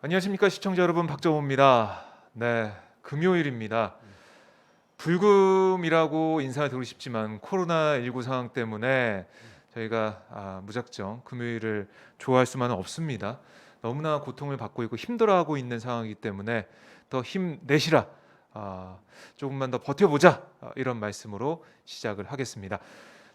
안녕하십니까 시청자 여러분, 박정호입니다. 네, 금요일입니다. 불금이라고 인사를 드리고 싶지만 코로나19 상황 때문에 저희가 무작정 금요일을 좋아할 수만은 없습니다. 너무나 고통을 받고 있고 힘들어하고 있는 상황이기 때문에 더 힘내시라, 조금만 더 버텨보자, 이런 말씀으로 시작을 하겠습니다.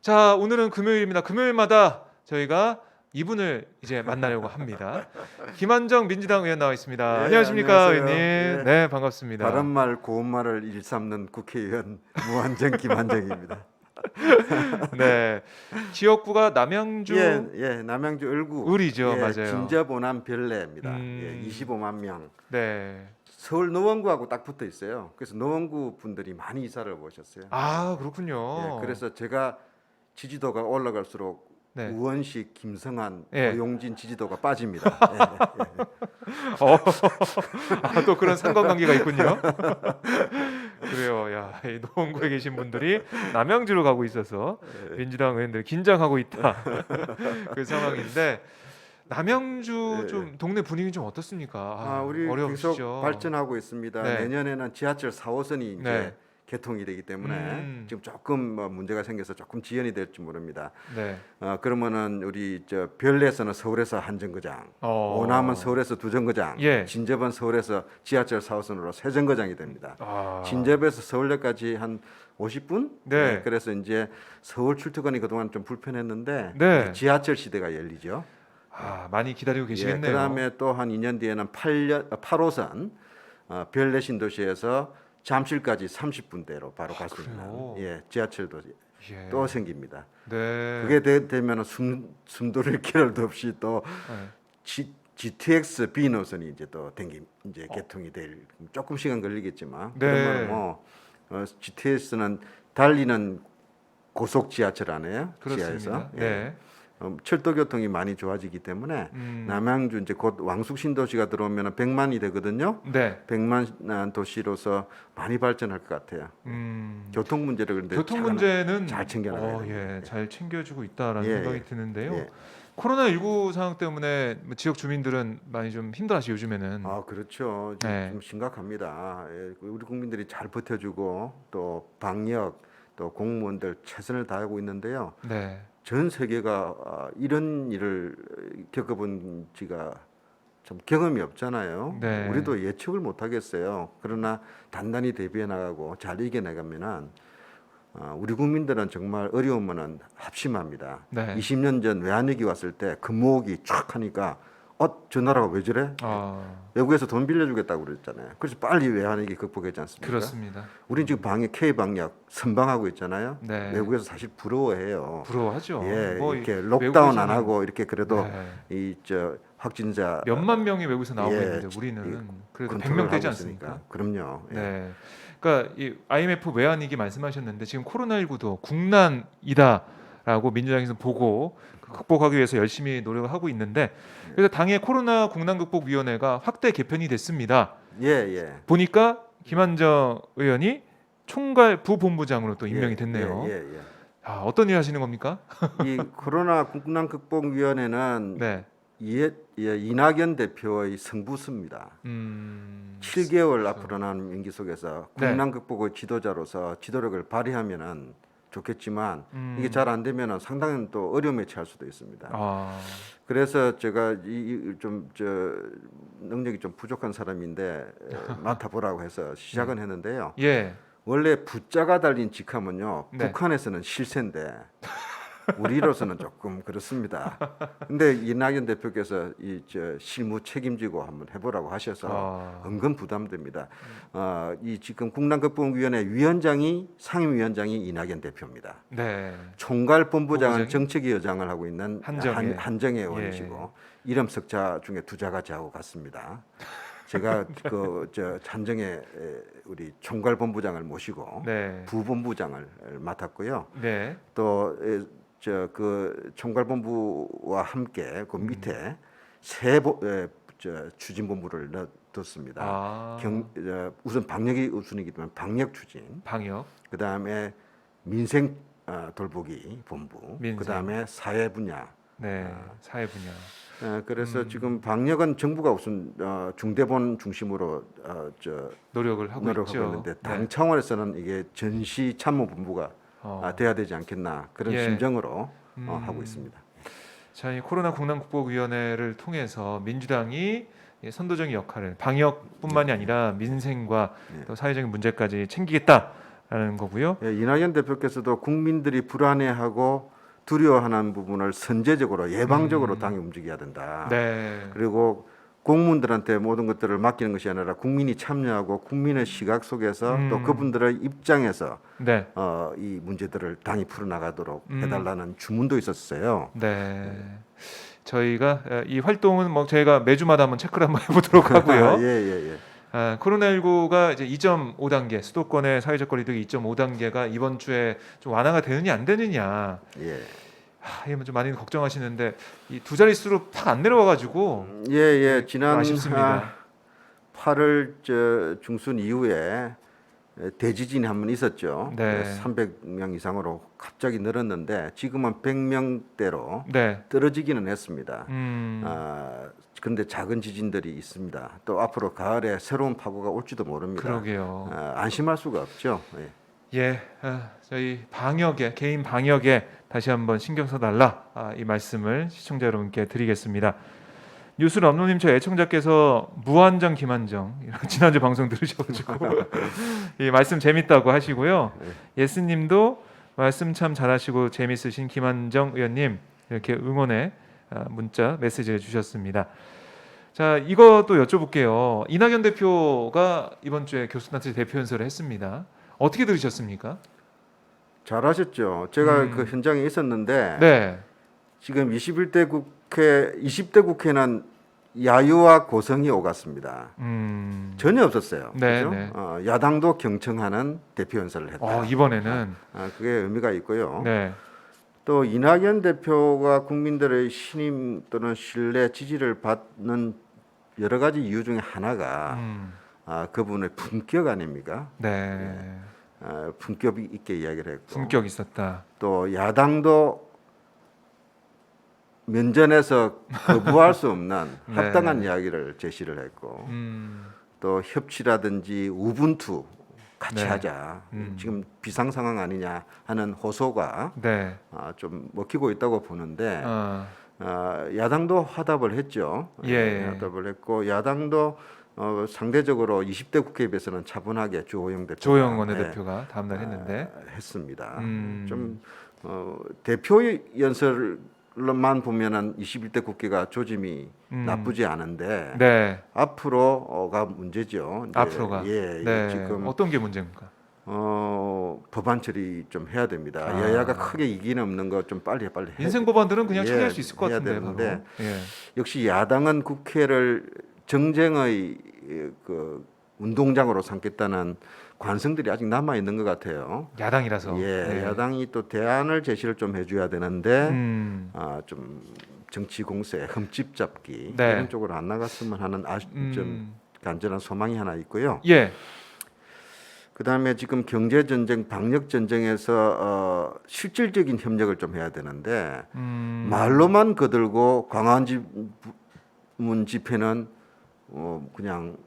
자, 오늘은 금요일입니다. 금요일마다 저희가 이분을 이제 만나려고 합니다. 김한정 민주당 의원 나와 있습니다. 예, 안녕하십니까, 안녕하세요. 의원님? 예. 네, 반갑습니다. 바른말 고운말을 일삼는 국회의원 무한정 김한정입니다. 네, 지역구가 남양주 예, 남양주 을구 을이죠, 예, 맞아요. 진저보남 별내입니다. 음. 예, 25만 명. 네, 서울 노원구하고 딱 붙어 있어요. 그래서 노원구 분들이 많이 이사를 오셨어요. 그렇군요. 예, 그래서 제가 지지도가 올라갈수록 네. 우원식, 김성한, 예. 고용진 지지도가 빠집니다. 또 그런 상관관계가 있군요. 그래요. 야, 이 노원구에 계신 분들이 남양주로 가고 있어서 민주당 의원들 긴장하고 있다. 그 상황인데, 남양주 좀 동네 분위기 좀 어떻습니까? 우리 어려우시죠? 계속 발전하고 있습니다. 네. 내년에는 지하철 4호선이 이제 네. 개통이 되기 때문에 음. 지금 조금 문제가 생겨서 조금 지연이 될지 모릅니다. 네. 그러면은 우리 저 별내에서는 서울에서 한 정거장, 어. 오남은 서울에서 두 정거장, 예. 진접은 서울에서 지하철 4호선으로 세 정거장이 됩니다. 아. 진접에서 서울역까지 한 50분? 네. 그래서 이제 서울 출퇴근이 그동안 좀 불편했는데 네. 이제 지하철 시대가 열리죠. 많이 기다리고 계시겠네요. 그다음에 또 한 2년 뒤에는 8호선 별내 신도시에서 잠실까지 30분대로 바로 갈 수 있는 그래요? 지하철도 예. 또 생깁니다. 네. 그게 되면 숨 돌릴 겨를도 없이 또 네. GTX B 노선이 이제 또 이제 개통이 될 조금 시간 걸리겠지만 네. 그러면 뭐 GTX는 달리는 고속 지하철 안에요. 그렇습니다. 지하에서. 네. 철도 교통이 많이 좋아지기 때문에 남양주 이제 곧 왕숙 신도시가 들어오면 100만이 되거든요. 네. 100만 도시로서 많이 발전할 것 같아요. 교통 문제를 그런데 교통 문제는 잘 챙겨나가야 예, 잘 챙겨주고 있다라는 예, 생각이 예. 드는데요. 예. 코로나19 상황 때문에 지역 주민들은 많이 좀 힘들어하시죠, 요즘에는. 그렇죠. 지금 네. 좀 심각합니다. 우리 국민들이 잘 버텨주고 또 방역 또 공무원들 최선을 다하고 있는데요. 네. 전 세계가 이런 일을 겪어본 지가 좀 경험이 없잖아요. 네. 우리도 예측을 못 하겠어요. 그러나 단단히 대비해 나가고 잘 이겨내가면은 우리 국민들은 정말 어려우면은 합심합니다. 네. 20년 전 외환위기 왔을 때 금모으기 촥 하니까 저 나라가 왜 저래? 외국에서 돈 빌려주겠다고 그랬잖아요. 그래서 빨리 외환위기 극복했지 않습니까? 그렇습니다. 우린 지금 K 방역 선방하고 있잖아요. 네. 외국에서 사실 부러워해요. 부러워하죠. 이렇게 록다운 안 외국에서는- 하고 이렇게 그래도 네. 확진자 몇만 명이 외국에서 나오고 예, 있는데 우리는 그래도 컨트롤을 100명 되지 하고 않습니까? 있으니까. 그럼요. 예. 네. 그러니까 이 IMF 외환위기 말씀하셨는데 지금 코로나19도 국난이다라고 민주당에서 보고 극복하기 위해서 열심히 노력을 하고 있는데, 그래서 당의 코로나 국난극복위원회가 확대 개편이 됐습니다. 예. 보니까 김한정 의원이 총괄 부본부장으로 또 임명이 됐네요. 예. 어떤 일 하시는 겁니까? 이 코로나 국난 극복위원회는 네. 이낙연 대표의 승부수입니다. 7개월 앞으로 나는 임기 속에서 네. 국난 극복의 지도자로서 지도력을 발휘하면은 좋겠지만 이게 잘 안 되면은 상당히 또 어려움에 처할 수도 있습니다. 그래서 제가 능력이 좀 부족한 사람인데 맡아보라고 해서 시작은 했는데요. 예. 원래 부자가 달린 직함은요, 네. 북한에서는 실세인데 우리로서는 조금 그렇습니다. 근데 이낙연 대표께서 실무 책임지고 한번 해보라고 하셔서 은근 부담됩니다. 이 지금 국난극복위원회 위원장이 상임위원장이 이낙연 대표입니다. 네. 총괄 본부장은 정책위 의장을 하고 있는 한정혜. 한정혜 의원이시고 이름 석자 중에 두 자가 저하고 같습니다. 제가 한정혜 우리 총괄 본부장을 모시고 네. 부본부장을 맡았고요. 네. 또 총괄본부와 함께 그 밑에 세 추진본부를 넣었습니다. 우선 방역이 우선이기 때문에 방역 추진, 그다음에 민생 돌보기 본부, 그다음에 사회 분야 네, 사회 분야 그래서 지금 방역은 정부가 우선 중대본 중심으로 노력을 하고 노력하고 있죠. 있는데 당 네. 차원에서는 이게 전시 참모본부가 돼야 되지 않겠나 그런 예. 심정으로 하고 있습니다. 자, 이 코로나 국난국복위원회를 통해서 민주당이 이 선도적인 역할을 방역뿐만이 아니라 민생과 네. 또 사회적인 문제까지 챙기겠다라는 거고요. 예, 이낙연 대표께서도 국민들이 불안해하고 두려워하는 부분을 선제적으로 예방적으로 당이 움직여야 된다. 네. 그리고 공무원들한테 모든 것들을 맡기는 것이 아니라 국민이 참여하고 국민의 시각 속에서 또 그분들의 입장에서 네. 이 문제들을 당이 풀어나가도록 해달라는 주문도 있었어요. 네. 저희가 이 활동은 뭐 저희가 매주마다 한번 체크를 한번 해보도록 하고요. 예. 코로나19가 이제 2.5단계 수도권의 사회적 거리두기 2.5단계가 이번 주에 좀 완화가 되느냐 안 되느냐. 예. 이게 좀 많이 걱정하시는데 이 두 자릿수로 팍 안 내려와가지고 예. 지난 아쉽습니다. 8월 중순 이후에 대지진이 한 번 있었죠. 네. 300명 이상으로 갑자기 늘었는데 지금은 100명대로 네. 떨어지기는 했습니다. 그런데 작은 지진들이 있습니다. 또 앞으로 가을에 새로운 파고가 올지도 모릅니다. 그러게요. 안심할 수가 없죠. 예. 예, 저희 방역에 개인 방역에 다시 한번 신경 써달라 이 말씀을 시청자 여러분께 드리겠습니다. 뉴스 런너님 저 애청자께서 무한정 김한정 지난주 방송 들으셔가지고 이 말씀 재밌다고 하시고요. 예스님도 말씀 참 잘하시고 재밌으신 김한정 의원님 이렇게 응원의 문자 메시지를 주셨습니다. 자, 이것도 여쭤볼게요. 이낙연 대표가 이번 주에 교수단체 대표 연설을 했습니다. 어떻게 들으셨습니까? 잘하셨죠. 제가 그 현장에 있었는데 네. 지금 20대 국회는 야유와 고성이 오갔습니다. 전혀 없었어요. 네, 그죠? 네. 야당도 경청하는 대표 연설을 했다. 이번에는 그게 의미가 있고요. 네. 또 이낙연 대표가 국민들의 신임 또는 신뢰 지지를 받는 여러 가지 이유 중에 하나가 그분의 품격 아닙니까? 네. 품격 있게 이야기를 했고 품격 있었다. 또 야당도 면전에서 거부할 수 없는 네. 합당한 이야기를 제시를 했고 또 협치라든지 우분투 같이 네. 하자. 지금 비상 상황 아니냐 하는 호소가 네. 좀 먹히고 있다고 보는데 어, 야당도 화답을 했죠. 예. 화답을 했고 야당도 상대적으로 20대 국회에 비해서는 차분하게 주호영 대표가 조영 원내대표가 다음날 했는데 했습니다. 좀 대표 연설만 보면은 21대 국회가 조짐이 나쁘지 않은데 네. 앞으로가 문제죠. 이제 앞으로가 네. 지금 어떤 게 문제입니까? 법안 처리 좀 해야 됩니다. 아. 여야가 크게 이기는 없는 거 좀 빨리 인생 법안들은 그냥 예, 처리할 수 있을 것 해야 같은데 되는데 바로. 예. 역시 야당은 국회를 정쟁의 그 운동장으로 삼겠다는 관성들이 아직 남아 있는 것 같아요. 야당이라서. 네. 야당이 또 대안을 제시를 좀 해줘야 되는데 좀 정치 공세, 흠집 잡기 네. 이런 쪽으로 안 나갔으면 하는 좀 간절한 소망이 하나 있고요. 예. 그다음에 지금 경제 전쟁, 방역 전쟁에서 실질적인 협력을 좀 해야 되는데 말로만 거들고 광화문 집회는 그냥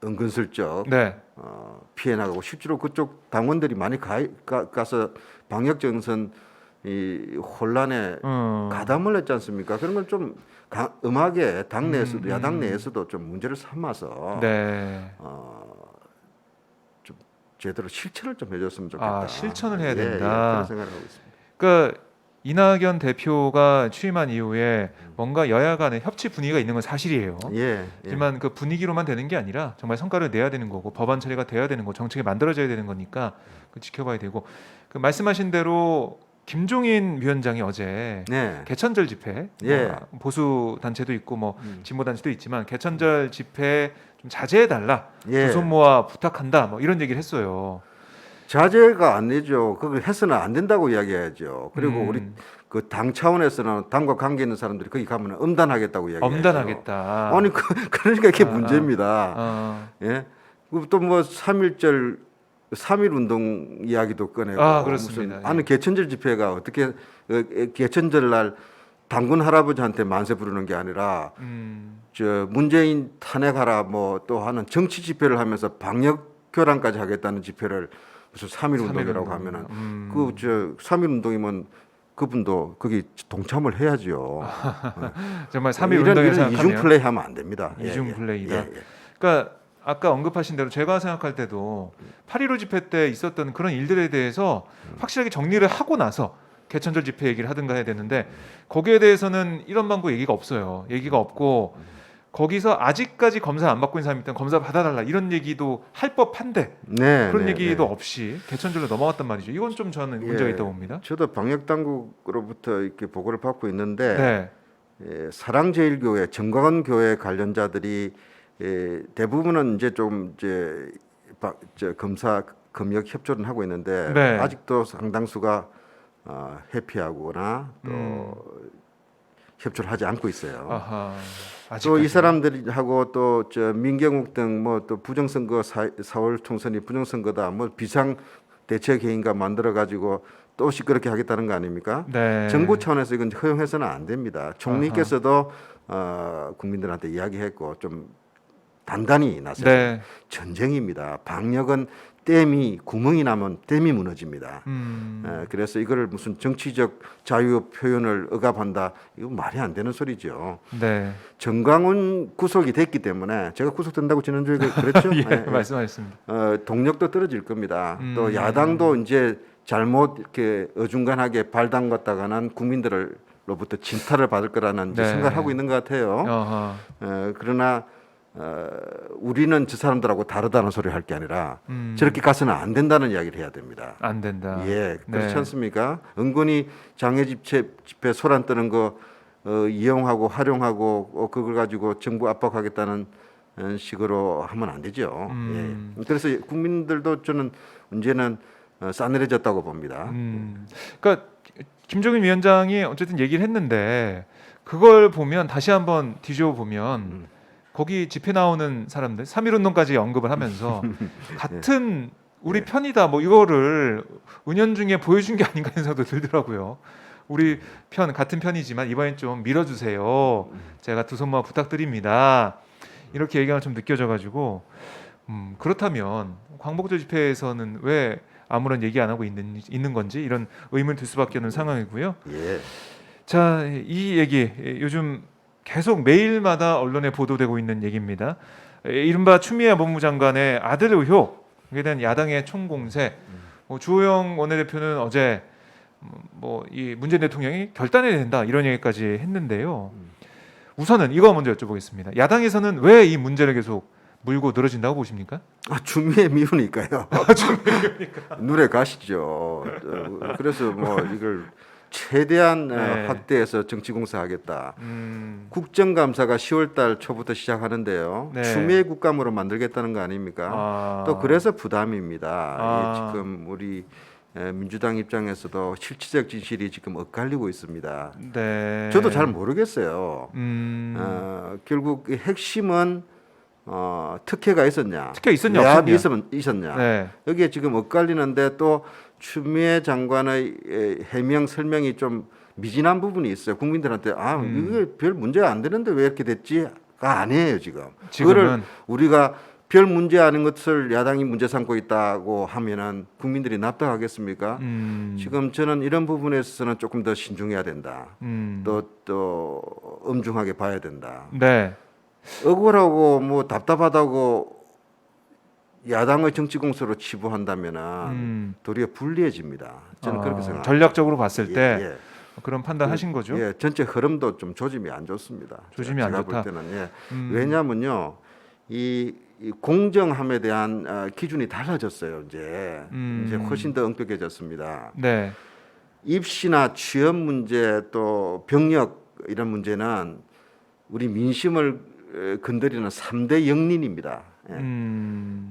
은근슬쩍 네. 피해 나가고 실제로 그쪽 당원들이 많이 가서 방역 정선 이 혼란에 가담을 했지 않습니까? 그런 걸 좀 음하게 당 내에서도 야당 내에서도 좀 문제를 삼아서 네. 좀 제대로 실천을 좀 해줬으면 좋겠다. 실천을 해야 예, 된다. 그런 생각을 하고 있습니다. 그러니까 이낙연 대표가 취임한 이후에 뭔가 여야 간의 협치 분위기가 있는 건 사실이에요. 하지만 그 분위기로만 되는 게 아니라 정말 성과를 내야 되는 거고 법안 처리가 돼야 되는 거, 정책이 만들어져야 되는 거니까 그 지켜봐야 되고 그 말씀하신 대로 김종인 위원장이 어제 개천절 집회 보수 단체도 있고 뭐 진보 단체도 있지만 개천절 집회 좀 자제해 달라 두 손 모아 부탁한다 뭐 이런 얘기를 했어요. 자제가 안 되죠. 그걸 해서는 안 된다고 이야기해야죠. 그리고 우리 그 당 차원에서는 당과 관계 있는 사람들이 거기 가면 엄단하겠다고 이야기해야죠. 엄단하겠다. 아니 그러니까 이게 문제입니다. 예. 또 뭐 3.1 운동 이야기도 꺼내고 그렇습니다. 아니 개천절 집회가 어떻게 개천절 날 당군 할아버지한테 만세 부르는 게 아니라 저 문재인 탄핵하라 뭐 또 하는 정치 집회를 하면서 방역 교란까지 하겠다는 집회를 무슨 3.1 운동이라고 하면은 그 저 3.1 운동이면 그분도 거기 동참을 해야죠. 정말 3.1 이런 운동에 이중 생각하면 플레이하면 안 됩니다. 이중 플레이다. 예, 예. 그러니까 아까 언급하신 대로 제가 생각할 때도 8.15 집회 때 있었던 그런 일들에 대해서 확실하게 정리를 하고 나서 개천절 집회 얘기를 하든가 해야 되는데 거기에 대해서는 이런 방법 얘기가 없어요. 얘기가 없고 거기서 아직까지 검사 안 받고 있는 사람이 있다면 검사 받아달라 이런 얘기도 할 법한데 네, 그런 네, 얘기도 네. 없이 개천절로 넘어갔단 말이죠. 이건 좀 저는 문제가 있다고 봅니다. 저도 방역 당국으로부터 이렇게 보고를 받고 있는데 네. 사랑제일교회, 정광훈 교회 관련자들이 대부분은 이제 좀 저 검사 검역 협조는 하고 있는데 네. 아직도 상당수가 회피하거나 또 협조를 하지 않고 있어요. 아하. 또 이 아직까지. 사람들하고 또 저 민경욱 등 뭐 또 부정선거 4월 총선이 부정선거다 뭐 비상 대책회의인가 만들어 가지고 또 시끄럽게 하겠다는 거 아닙니까? 네. 정부 차원에서 이건 허용해서는 안 됩니다. 총리께서도 국민들한테 이야기했고 좀 단단히 나서서 네. 전쟁입니다. 방역은 구멍이 나면 댐이 무너집니다. 그래서 이거를 무슨 정치적 자유 표현을 억압한다 이거 말이 안 되는 소리죠. 네. 정광훈 구속이 됐기 때문에 제가 구속된다고 지난주에 그랬죠. 예, 말씀하셨습니다. 동력도 떨어질 겁니다. 또 야당도 이제 잘못 이렇게 어중간하게 발 담갔다가는 국민들로부터 진탈을 받을 거라는 이제 네. 생각을 하고 있는 것 같아요. 아하. 그러나 우리는 저 사람들하고 다르다는 소리 할 게 아니라 저렇게 가서는 안 된다는 이야기를 해야 됩니다. 안 된다. 예, 그렇지 네. 않습니까? 않습니까? 은근히 장애 집회 소란 뜨는 거 이용하고 활용하고 그걸 가지고 정부 압박하겠다는 식으로 하면 안 되죠. 예. 그래서 국민들도 저는 문제는 싸늘해졌다고 봅니다. 그러니까 김종인 위원장이 어쨌든 얘기를 했는데 그걸 보면 다시 한번 뒤집어 보면 거기 집회 나오는 사람들 3.1 운동까지 언급을 하면서 같은 우리 편이다 뭐 이거를 은연중에 보여준 게 아닌가 하는 생각도 들더라고요. 우리 편 같은 편이지만 이번엔 좀 밀어주세요. 제가 두 손 모아 부탁드립니다. 이렇게 얘기가 좀 느껴져가지고 그렇다면 광복절 집회에서는 왜 아무런 얘기 안 하고 있는 건지 이런 의문을 들 수밖에 없는 상황이고요. 예. 자, 이 얘기 요즘 계속 매일마다 언론에 보도되고 있는 얘기입니다. 이른바 추미애 법무장관의 아들 의혹에 대한 야당의 총공세. 주호영 원내대표는 어제 뭐 이 문재인 대통령이 결단해야 된다 이런 얘기까지 했는데요. 우선은 이거 먼저 여쭤보겠습니다. 야당에서는 왜 이 문제를 계속 물고 늘어진다고 보십니까? 추미애 미우니까요. 눈에 가시죠. 그래서 뭐 이걸 최대한 네. 확대해서 정치공사하겠다. 국정감사가 10월달 초부터 시작하는데요. 네. 추미애 국감으로 만들겠다는 거 아닙니까? 또 그래서 부담입니다. 이게 지금 우리 민주당 입장에서도 실질적 진실이 지금 엇갈리고 있습니다. 네. 저도 잘 모르겠어요. 결국 이 핵심은 특혜가 있었냐, 특혜 있었냐, 외압이 없었냐. 있었냐. 네. 여기에 지금 엇갈리는데 또 추미애 장관의 해명 설명이 좀 미진한 부분이 있어요. 국민들한테 이게 별 문제가 안 되는데 왜 이렇게 됐지가 아니에요 지금. 그거를 우리가 별 문제 아닌 것을 야당이 문제 삼고 있다고 하면은 국민들이 납득하겠습니까? 지금 저는 이런 부분에 있어서는 조금 더 신중해야 된다. 또 엄중하게 봐야 된다. 네. 억울하고 뭐 답답하다고 야당의 정치 공세로 치부한다면은 도리어 불리해집니다. 저는 그렇게 생각합니다. 전략적으로 봤을 때 예. 그런 판단하신 거죠? 예, 전체 흐름도 좀 조짐이 안 좋습니다. 조짐이 안 제가 좋다. 볼 때는 왜냐하면요, 이 공정함에 대한 기준이 달라졌어요. 이제 훨씬 더 엄격해졌습니다. 네. 입시나 취업 문제 또 병력 이런 문제는 우리 민심을 건드리는 3대 영린입니다. 예.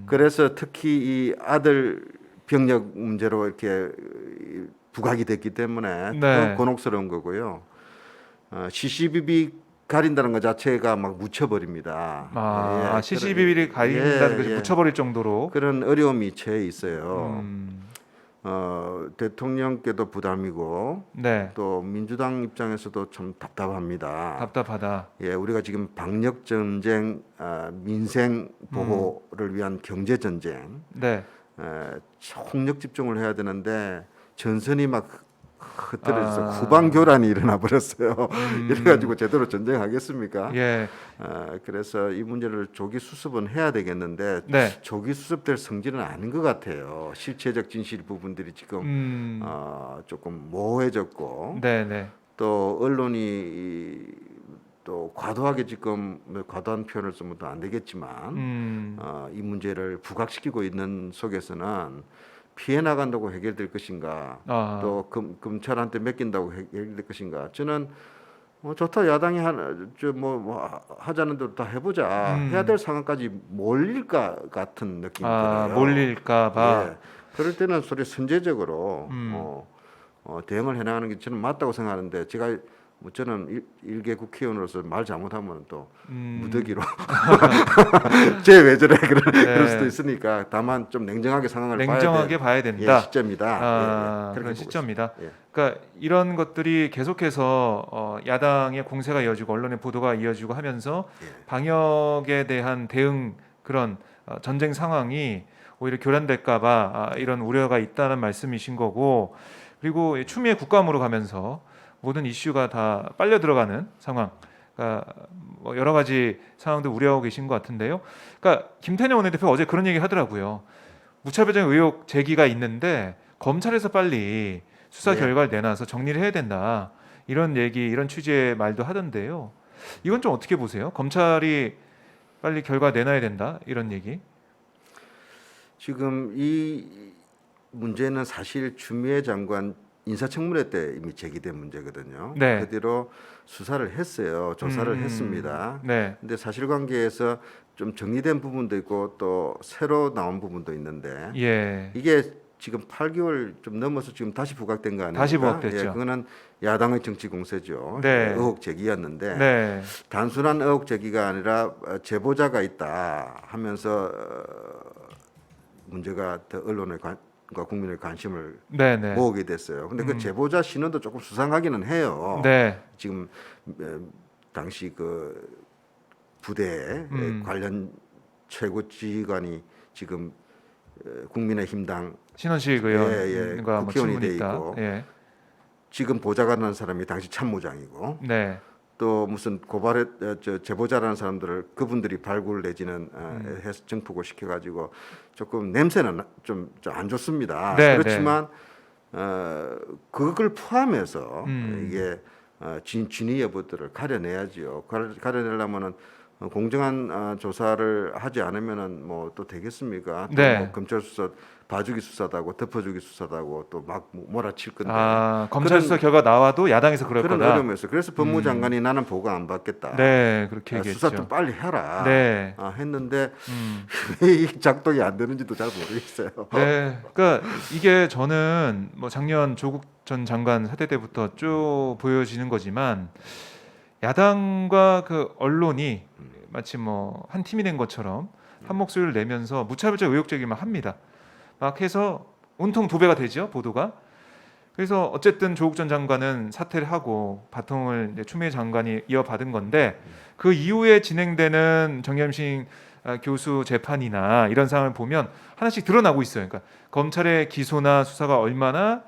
그래서 특히 이 아들 병력 문제로 이렇게 부각이 됐기 때문에 네. 더 곤혹스러운 거고요. CCBB 가린다는 것 자체가 막 묻혀버립니다. CCBB를 가린다는 것이 묻혀버릴 정도로 그런 어려움이 처해 있어요. 대통령께도 부담이고 네. 또 민주당 입장에서도 좀 답답합니다. 답답하다. 예, 우리가 지금 방역 전쟁, 민생 보호를 위한 경제 전쟁, 네. 총력 집중을 해야 되는데 전선이 막 흩어져서 후방 교란이 일어나 버렸어요. 이래가지고 제대로 전쟁하겠습니까? 예. 그래서 이 문제를 조기 수습은 해야 되겠는데 네. 조기 수습될 성질은 아닌 것 같아요. 실체적 진실 부분들이 지금 조금 모호해졌고 네, 네. 또 언론이 또 과도하게 지금 과도한 표현을 쓰면 또 안 되겠지만 이 문제를 부각시키고 있는 속에서는 피해 나간다고 해결될 것인가 또 검찰한테 맡긴다고 해결될 것인가 저는 좋다 야당이 하자는 대로 다 해보자 해야 될 상황까지 몰릴까 같은 느낌이 들어요. 몰릴까봐. 예. 그럴 때는 소리 선제적으로 대응을 해나가는 게 저는 맞다고 생각하는데 제가 저는 일개 국회의원으로서 말 잘못하면 또 무더기로 쟤 왜 저래 그럴 수도 있으니까 다만 좀 냉정하게 상황을 냉정하게 봐야 된다. 시점이다. 그런 시점이다. 예. 그러니까 이런 것들이 계속해서 야당의 공세가 이어지고 언론의 보도가 이어지고 하면서 방역에 대한 대응 그런 전쟁 상황이 오히려 교란될까봐 이런 우려가 있다는 말씀이신 거고 그리고 추미애 국감으로 가면서 모든 이슈가 다 빨려 들어가는 상황, 그러니까 뭐 여러 가지 상황들 우려하고 계신 것 같은데요. 그러니까 김태년 원내대표 어제 그런 얘기 하더라고요. 무차별적인 의혹 제기가 있는데 검찰에서 빨리 수사 결과를 내놔서 정리를 해야 된다. 이런 얘기, 이런 취지의 말도 하던데요. 이건 좀 어떻게 보세요? 검찰이 빨리 결과 내놔야 된다 이런 얘기. 지금 이 문제는 사실 추미애 장관 인사청문회 때 이미 제기된 문제거든요. 네. 그대로 수사를 했어요. 조사를 했습니다. 네. 근데 사실관계에서 좀 정리된 부분도 있고 또 새로 나온 부분도 있는데 예. 이게 지금 8개월 좀 넘어서 지금 다시 부각된 거 아닙니까? 다시 부각됐죠. 예, 그거는 야당의 정치 공세죠. 네. 의혹 제기였는데 네. 단순한 의혹 제기가 아니라 제보자가 있다 하면서 문제가 더 언론의 국민의 관심을 네네. 모으게 됐어요. 근데 그 제보자 신원도 조금 수상하기는 해요. 네. 지금 당시 그 부대 관련 최고 지휘관이 지금 국민의힘당 신원식 의원과 뭐 국회의원이 돼 친분이 있다. 있고 예. 지금 보좌관이라는 사람이 당시 참모장이고 네. 또 무슨 고발에 제보자라는 사람들을 그분들이 발굴 내지는 해서 증폭을 시켜가지고 조금 냄새는 좀 안 좋습니다. 네, 그렇지만 그걸 포함해서 이게 진위 여부들을 가려내야지요. 가려내려면은 공정한 조사를 하지 않으면은 뭐 또 되겠습니까? 또 네. 뭐 검찰 수사 봐주기 수사다고 덮어주기 수사다고 또 막 몰아칠 건데. 검찰 수사 결과 나와도 야당에서 그럴 그런 거다. 어려움이었어요. 그래서 법무장관이 나는 보고 안 받겠다. 네, 그렇게 얘기했죠. 수사 좀 빨리 해라. 네. 했는데 왜 이 작동이 안 되는지도 잘 모르겠어요. 네, 그러니까 이게 저는 뭐 작년 조국 전 장관 사태 때부터 쭉 보여지는 거지만 야당과 그 언론이 마치 뭐 한 팀이 된 것처럼 한 목소리를 내면서 무차별적 의혹 제기만 합니다. 막 해서 온통 도배가 되죠, 보도가. 그래서 어쨌든 조국 전 장관은 사퇴를 하고 바통을 이제 추미애 장관이 이어받은 건데 그 이후에 진행되는 정경심 교수 재판이나 이런 상황을 보면 하나씩 드러나고 있어요. 그러니까 검찰의 기소나 수사가 얼마나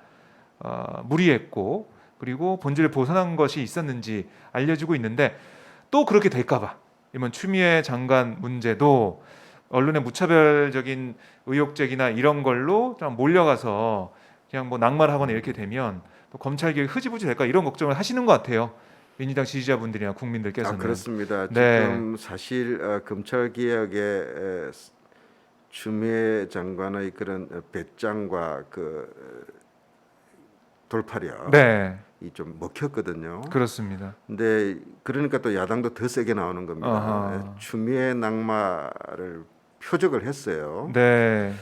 무리했고 그리고 본질을 벗어난 것이 있었는지 알려지고 있는데 또 그렇게 될까봐 이번 추미애 장관 문제도 언론의 무차별적인 의혹 제기나 이런 걸로 좀 몰려가서 그냥 뭐 낙마하거나 이렇게 되면 또 검찰 개혁이 흐지부지 될까 이런 걱정을 하시는 것 같아요. 민주당 지지자분들이나 국민들께서는. 그렇습니다. 네. 지금 사실 검찰 개혁의 추미애 장관의 그런 배짱과 그 돌파력 네, 이 좀 먹혔거든요. 그렇습니다. 근데 그러니까 또 야당도 더 세게 나오는 겁니다. 아하. 추미애 낙마를 표적을 했어요. 네,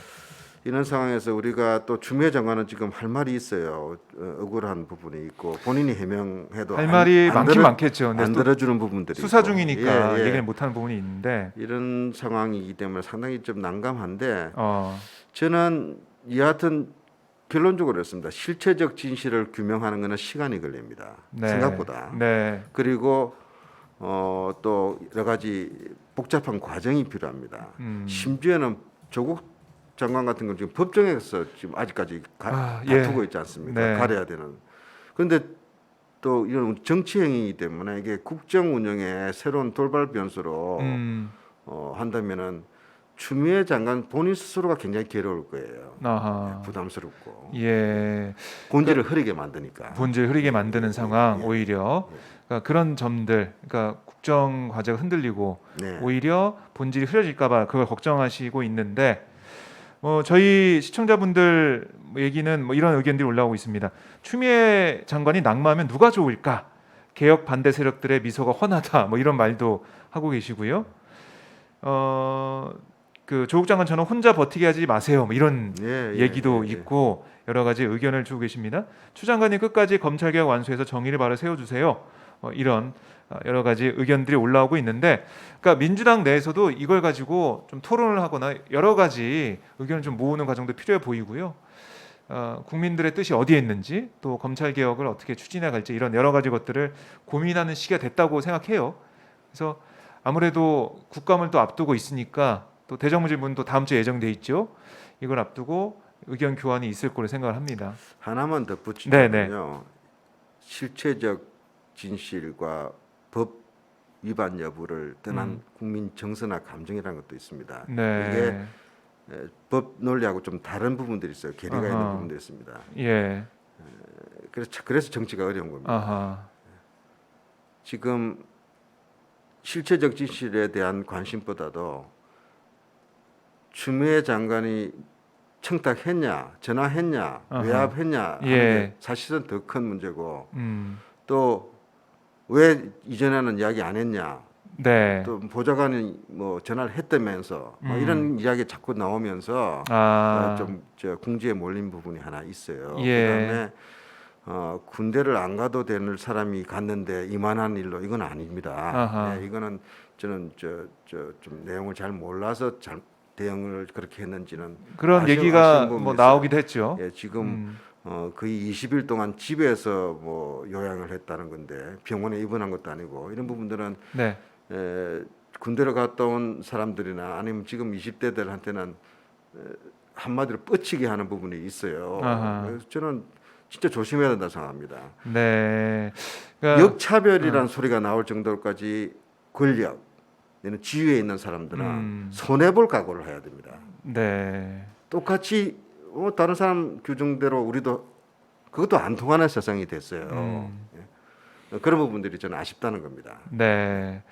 이런 상황에서 우리가 또 추미애 장관은 지금 할 말이 있어요. 억울한 부분이 있고 본인이 해명해도 할 말이 안 많긴 들어- 많겠죠. 근데 안 또 들어주는 부분들이 수사 있고. 중이니까 예, 예. 얘기를 못하는 부분이 있는데 이런 상황이기 때문에 상당히 좀 난감한데 어, 저는 여하튼 결론적으로 그렇습니다. 실체적 진실을 규명하는 것은 시간이 걸립니다. 네. 생각보다. 네. 그리고 또 여러 가지 복잡한 과정이 필요합니다. 심지어는 조국 장관 같은 건 지금 법정에서 지금 아직까지 다투고 있지 않습니까? 네. 가려야 되는. 그런데 또 이런 정치 행위이기 때문에 이게 국정 운영의 새로운 돌발 변수로 한다면은 추미애 장관 본인 스스로가 굉장히 괴로울 거예요. 아하. 부담스럽고 예. 본질을 흐리게 만드니까. 본질 흐리게 만드는 상황 예. 오히려 그러니까 그런 점들 그러니까 국정 과제가 흔들리고 네. 오히려 본질이 흐려질까봐 그걸 걱정하시고 있는데 저희 시청자분들 얘기는 뭐 이런 의견들이 올라오고 있습니다. 추미애 장관이 낙마하면 누가 좋을까? 개혁 반대 세력들의 미소가 훤하다. 뭐 이런 말도 하고 계시고요. 그 조국 장관 저는 혼자 버티게 하지 마세요. 뭐 이런 얘기도 있고 여러 가지 의견을 주고 계십니다. 추 장관이 끝까지 검찰개혁 완수해서 정의를 바로 세워주세요. 이런 여러 가지 의견들이 올라오고 있는데, 그러니까 민주당 내에서도 이걸 가지고 좀 토론을 하거나 여러 가지 의견을 좀 모으는 과정도 필요해 보이고요. 국민들의 뜻이 어디에 있는지 또 검찰 개혁을 어떻게 추진해 갈지 이런 여러 가지 것들을 고민하는 시기가 됐다고 생각해요. 그래서 아무래도 국감을 또 앞두고 있으니까 또 대정부질문도 다음 주에 예정돼 있죠. 이걸 앞두고 의견 교환이 있을 거로 생각을 합니다. 하나만 덧붙이면요. 실체적 진실과 법 위반 여부를 떠난 국민 정서나 감정이라는 것도 있습니다. 네. 이게 법 논리하고 좀 다른 부분들이 있어요. 괴리가 있는 부분도 있습니다. 예. 그래서 정치가 어려운 겁니다. 아하. 지금 실체적 진실에 대한 관심보다도 추미애 장관이 청탁했냐, 전화했냐, 외압했냐 하는 게 사실은 더 큰 문제고 또 왜 이전에는 이야기 안 했냐, 네. 또 보좌관이 뭐 전화를 했다면서 뭐 이런 이야기 자꾸 나오면서 좀 궁지에 몰린 부분이 하나 있어요. 그다음에 군대를 안 가도 되는 사람이 갔는데 이만한 일로 이건 아닙니다. 네, 이거는 저는 좀 내용을 잘 몰라서 대응을 그렇게 했는지는 그런 얘기가 뭐 나오기도 했죠. 예, 지금 거의 20일 동안 집에서 뭐 요양을 했다는 건데 병원에 입원한 것도 아니고 이런 부분들은 네. 군대를 갔다 온 사람들이나 아니면 지금 20대들한테는 한마디로 뻗치게 하는 부분이 있어요. 그래서 저는 진짜 조심해야 된다 생각합니다. 네. 그러니까, 역차별이라는 소리가 나올 정도까지 권력, 지위에 있는 사람들은 손해볼 각오를 해야 됩니다. 네. 똑같이 다른 사람 규정대로 우리도 그것도 안 통하는 세상이 됐어요. 그런 부분들이 저는 아쉽다는 겁니다. 네.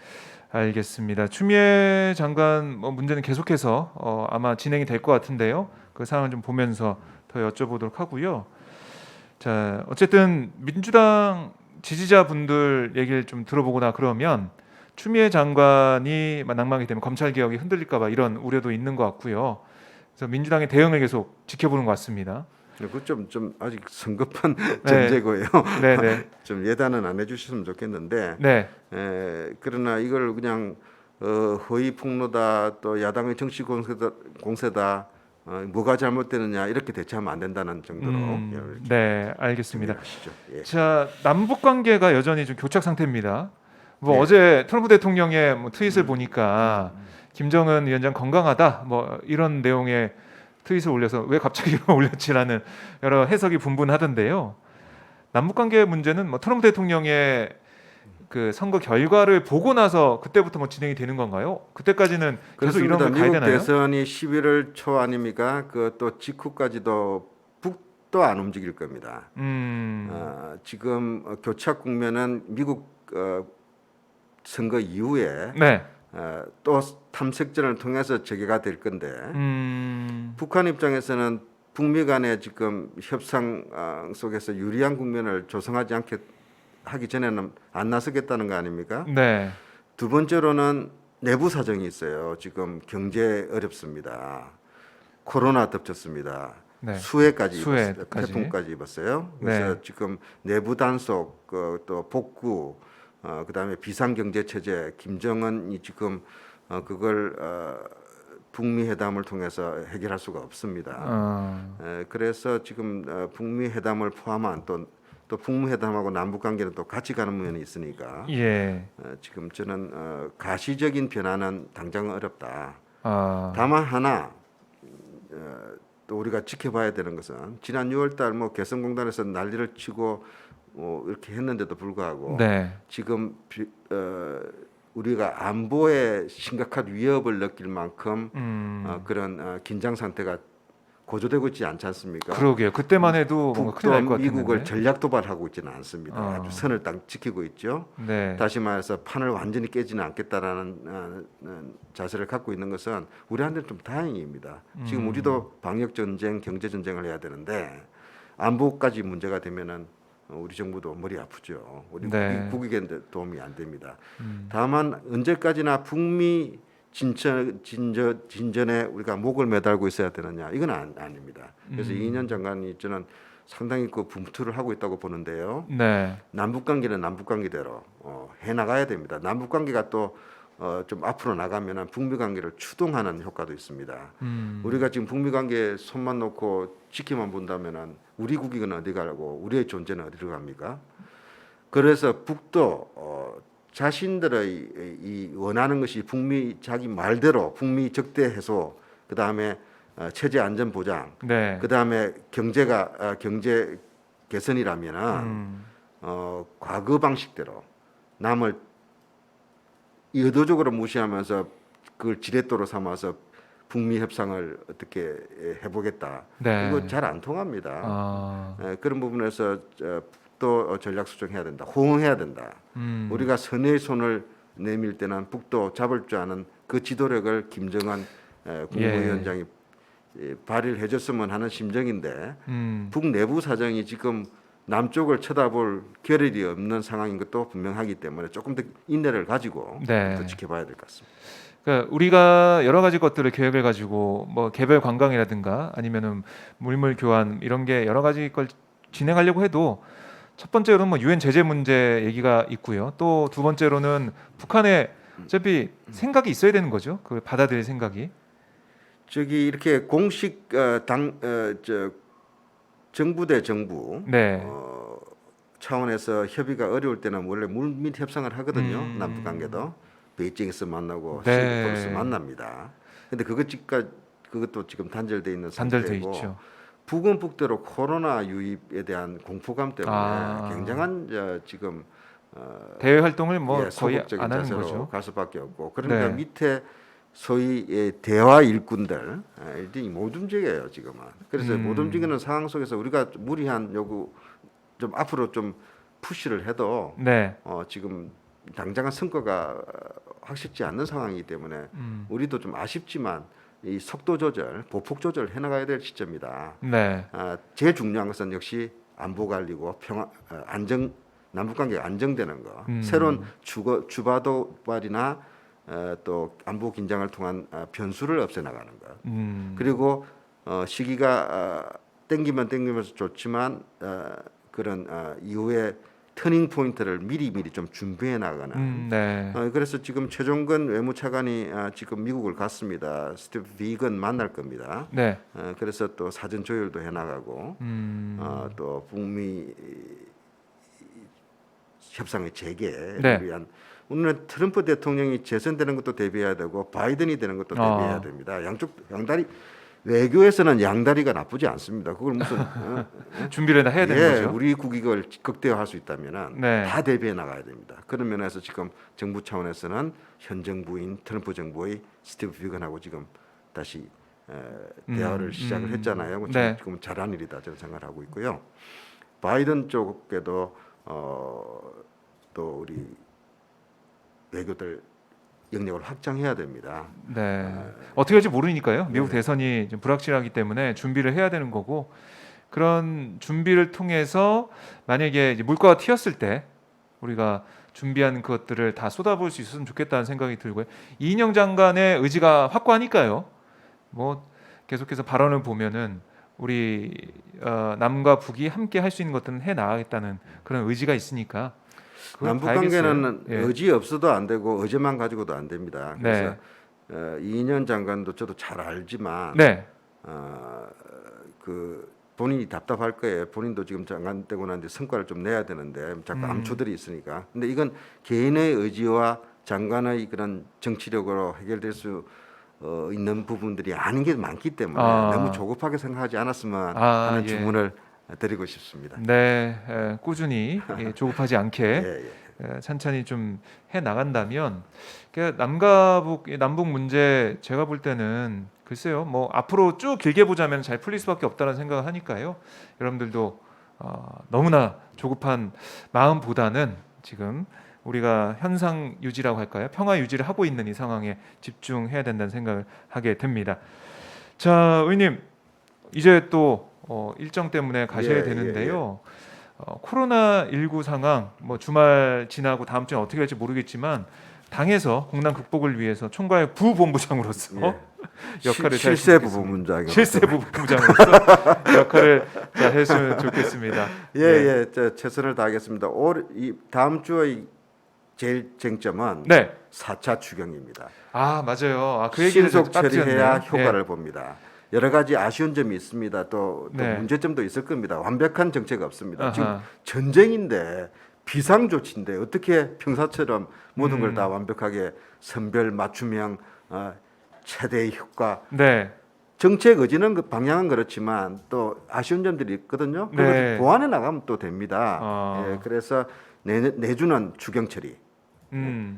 알겠습니다. 추미애 장관 문제는 계속해서 아마 진행이 될 것 같은데요. 그 상황을 좀 보면서 더 여쭤보도록 하고요. 자, 어쨌든 민주당 지지자분들 얘기를 좀 들어보거나 그러면 추미애 장관이 낙마하게 되면 검찰 개혁이 흔들릴까봐 이런 우려도 있는 것 같고요. 그래서 민주당의 대응을 계속 지켜보는 것 같습니다. 그 좀 아직 성급한 전제고요. 네네. 좀 예단은 안 해주셨으면 좋겠는데. 네. 그러나 이걸 그냥 허위 폭로다 또 야당의 정치 공세다 뭐가 잘못되느냐 이렇게 대처하면 안 된다는 정도로. 네, 알겠습니다. 예. 자, 남북 관계가 여전히 좀 교착 상태입니다. 어제 트럼프 트럼프의 트윗을 보니까 김정은 위원장 건강하다 이런 내용의 트윗을 올려서 왜 갑자기 올렸지라는 여러 해석이 분분하던데요. 남북 관계 문제는 트럼프 대통령의 그 선거 결과를 보고 나서 그때부터 진행이 되는 건가요? 그때까지는 계속 이런 걸 가야 되나요? 미국 대선이 11월 초 아닙니까? 그 또 직후까지도 북도 안 움직일 겁니다. 지금 교착 국면은 미국 선거 이후에 또 탐색전을 통해서 재개가 될 건데 북한 입장에서는 북미 간의 지금 협상 속에서 유리한 국면을 조성하지 않게 하기 전에는 안 나서겠다는 거 아닙니까? 네. 두 번째로는 내부 사정이 있어요. 지금 경제 어렵습니다. 코로나 덮쳤습니다. 네. 수해까지 입었어요. 태풍까지 입었어요. 그래서 지금 내부 단속, 또 복구, 그다음에 비상경제 체제, 김정은이 지금 그걸 북미 회담을 통해서 해결할 수가 없습니다. 그래서 지금 북미 회담을 포함한 또 북미 회담하고 남북 관계는 또 같이 가는 면이 있으니까 예. 지금 저는 가시적인 변화는 당장 어렵다. 아, 다만 하나 또 우리가 지켜봐야 되는 것은 지난 6월달 뭐 개성공단에서 난리를 치고 이렇게 했는데도 불구하고 네. 지금 우리가 안보에 심각한 위협을 느낄 만큼 그런 긴장 상태가 고조되고 있지 않지 않습니까? 그러게요. 그때만 해도 뭔가 큰일 날 북도 것 같은데. 미국을 전략 도발하고 있지는 않습니다. 아주 선을 딱 지키고 있죠. 네. 다시 말해서 판을 완전히 깨지는 않겠다라는 자세를 갖고 있는 것은 우리한테는 좀 다행입니다. 지금 우리도 방역 전쟁, 경제 전쟁을 해야 되는데 안보까지 문제가 되면은 우리 정부도 머리 아프죠. 우리 네. 국익에 도움이 안 됩니다. 다만 언제까지나 북미 진전에 우리가 목을 매달고 있어야 되느냐 이건 아닙니다. 그래서 이인영 장관이 저는 상당히 그 분투를 하고 있다고 보는데요. 네. 남북 관계는 남북 관계대로 해 나가야 됩니다. 남북 관계가 또 좀 앞으로 나가면은 북미 관계를 추동하는 효과도 있습니다. 우리가 지금 북미 관계에 손만 놓고 지키만 본다면은 우리 국익은 어디 가고 우리의 존재는 어디로 갑니까? 그래서 북도 자신들의 이 원하는 것이 북미 자기 말대로 북미 적대 해소, 그 다음에 체제 안전 보장, 네. 그 다음에 경제 개선이라면은 과거 방식대로 남을 의도적으로 무시하면서 그걸 지렛대로 삼아서 북미 협상을 어떻게 해보겠다. 네. 이거 잘 안 통합니다. 아, 그런 부분에서 또 전략 수정해야 된다. 호응해야 된다. 우리가 선의 손을 내밀 때는 북도 잡을 줄 아는 그 지도력을 김정은 국무위원장이 발휘를 해줬으면 하는 심정인데 북 내부 사정이 지금 남쪽을 쳐다볼 겨를이 없는 상황인 것도 분명하기 때문에 조금 더 인내를 가지고 네. 더 지켜봐야 될 것 같습니다. 그러니까 우리가 여러 가지 것들을 계획을 가지고 뭐 개별 관광이라든가 아니면은 물물 교환 이런 게 여러 가지 걸 진행하려고 해도 첫 번째로는 뭐 유엔 제재 문제 얘기가 있고요. 또 두 번째로는 북한에 어차피 생각이 있어야 되는 거죠. 그걸 받아들일 생각이. 저기 이렇게 공식 정부 대 정부 네. 차원에서 협의가 어려울 때는 원래 물밑 협상을 하거든요. 남북 관계도 베이징에서 만나고 네. 싱가포르에서 만납니다. 근데 그것도 지금 단절돼 있는 단절돼 상태고 있죠. 북은 북대로 코로나 유입에 대한 공포감 때문에 굉장한 지금 대외 활동을 뭐 거의 소극적인 안 하는 자세로 거죠. 갈 수밖에 없고 그러니까 네. 밑에 소위 대화 일꾼들 일들이 못 움직여요 지금은. 그래서 못 움직이는 상황 속에서 우리가 무리한 요구 좀 앞으로 좀 푸시를 해도 네. 지금 당장은 성과가 확실치 않는 상황이기 때문에 우리도 좀 아쉽지만 이 속도 조절, 보폭 조절 해나가야 될 시점이다. 네. 제일 중요한 것은 역시 안보 관리고 안정 남북 관계가 안정되는 거. 새로운 주바 도발이나 또 안보 긴장을 통한 변수를 없애나가는 것. 그리고 시기가 땡기면 땡기면서 좋지만 그런 이후에 터닝 포인트를 미리 좀 준비해 나가는. 네. 그래서 지금 최종근 외무차관이 지금 미국을 갔습니다. 스티브 비건 만날 겁니다. 네. 그래서 또 사전 조율도 해 나가고 또 북미 협상의 재개를 네. 위한 오늘은 트럼프 대통령이 재선되는 것도 대비해야 되고 바이든이 되는 것도 대비해야 됩니다. 양다리 외교에서는 양다리가 나쁘지 않습니다. 그걸 무슨 준비를 다 해야 되는 거죠. 우리 국익을 극대화할 수 있다면은 네. 다 대비해 나가야 됩니다. 그런 면에서 지금 정부 차원에서는 현 정부인 트럼프 정부의 스티브 비건하고 지금 다시 대화를 시작을 했잖아요. 네. 지금 잘한 일이다 저는 생각을 하고 있고요. 바이든 쪽에도 또 우리 외교들 영역을 확장해야 됩니다. 네. 어떻게 할지 모르니까요. 미국 대선이 좀 불확실하기 때문에 준비를 해야 되는 거고 그런 준비를 통해서 만약에 이제 물가가 튀었을 때 우리가 준비한 것들을 다 쏟아부을 수 있었으면 좋겠다는 생각이 들고요. 이인영 장관의 의지가 확고하니까요. 뭐 계속해서 발언을 보면은 우리 남과 북이 함께 할 수 있는 것들은 해 나가겠다는 그런 의지가 있으니까 남북 관계는 예. 의지 없어도 안 되고 의지만 가지고도 안 됩니다. 그래서 네. 이인현 장관도 저도 잘 알지만 네. 그 본인이 답답할 거예요. 본인도 지금 장관 되고 난데 성과를 좀 내야 되는데 자꾸 암초들이 있으니까. 근데 이건 개인의 의지와 장관의 그런 정치력으로 해결될 수 있는 부분들이 아닌 게 많기 때문에 너무 조급하게 생각하지 않았으면 하는 예. 주문을 드리고 싶습니다. 네, 꾸준히 조급하지 않게 예. 천천히 좀 해 나간다면 남북 문제 제가 볼 때는 글쎄요, 뭐 앞으로 쭉 길게 보자면 잘 풀릴 수밖에 없다는 생각을 하니까요. 여러분들도 너무나 조급한 마음보다는 지금 우리가 현상 유지라고 할까요? 평화 유지를 하고 있는 이 상황에 집중해야 된다는 생각을 하게 됩니다. 자, 의원님 이제 또 일정 때문에 가셔야 되는데요. 코로나19 상황 뭐 주말 지나고 다음 주에 어떻게 될지 모르겠지만 당에서 국난 극복을 위해서 총괄 부본부장으로서 역할을 잘 실세 해주셨으면- 부부문장 실세 부본부장으로서 역할을 잘 했으면 좋겠습니다. 저 최선을 다하겠습니다. 이 다음 주의 제일 쟁점은 네. 4차 추경입니다. 아 맞아요. 그 얘기를 신속 딱 처리해야 드렸네요. 효과를 봅니다. 여러 가지 아쉬운 점이 있습니다. 또 네. 문제점도 있을 겁니다. 완벽한 정책 없습니다. 아하. 지금 전쟁인데 비상 조치인데 어떻게 평사처럼 모든 걸 다 완벽하게 선별 맞춤형 최대의 효과 네. 정책 의지는 그 방향은 그렇지만 또 아쉬운 점들이 있거든요. 그걸 네. 보완해 나가면 또 됩니다. 아. 그래서 내주는 추경 처리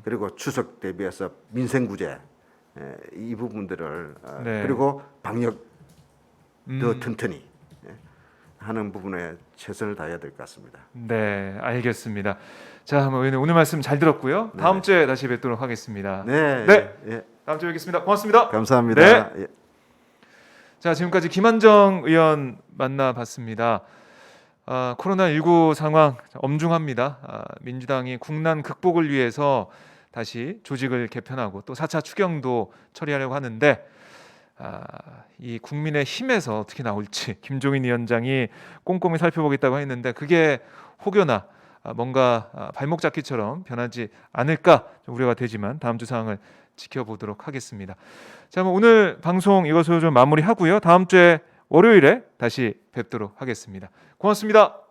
그리고 추석 대비해서 민생 구제 이 부분들을 네. 그리고 방역 더 튼튼히 하는 부분에 최선을 다해야 될 것 같습니다. 네, 알겠습니다. 자, 오늘 말씀 잘 들었고요. 다음 주에 다시 뵙도록 하겠습니다. 네, 네. 예, 다음 주에 뵙겠습니다. 고맙습니다. 감사합니다. 네. 예. 자, 지금까지 김한정 의원 만나봤습니다. 코로나19 상황 엄중합니다. 민주당이 국난 극복을 위해서 다시 조직을 개편하고 또 4차 추경도 처리하려고 하는데 이 국민의 힘에서 어떻게 나올지 김종인 위원장이 꼼꼼히 살펴보겠다고 했는데 그게 혹여나 뭔가 발목 잡기처럼 변하지 않을까 좀 우려가 되지만 다음 주 상황을 지켜보도록 하겠습니다. 자, 오늘 방송 이것으로 좀 마무리하고요. 다음 주에 월요일에 다시 뵙도록 하겠습니다. 고맙습니다.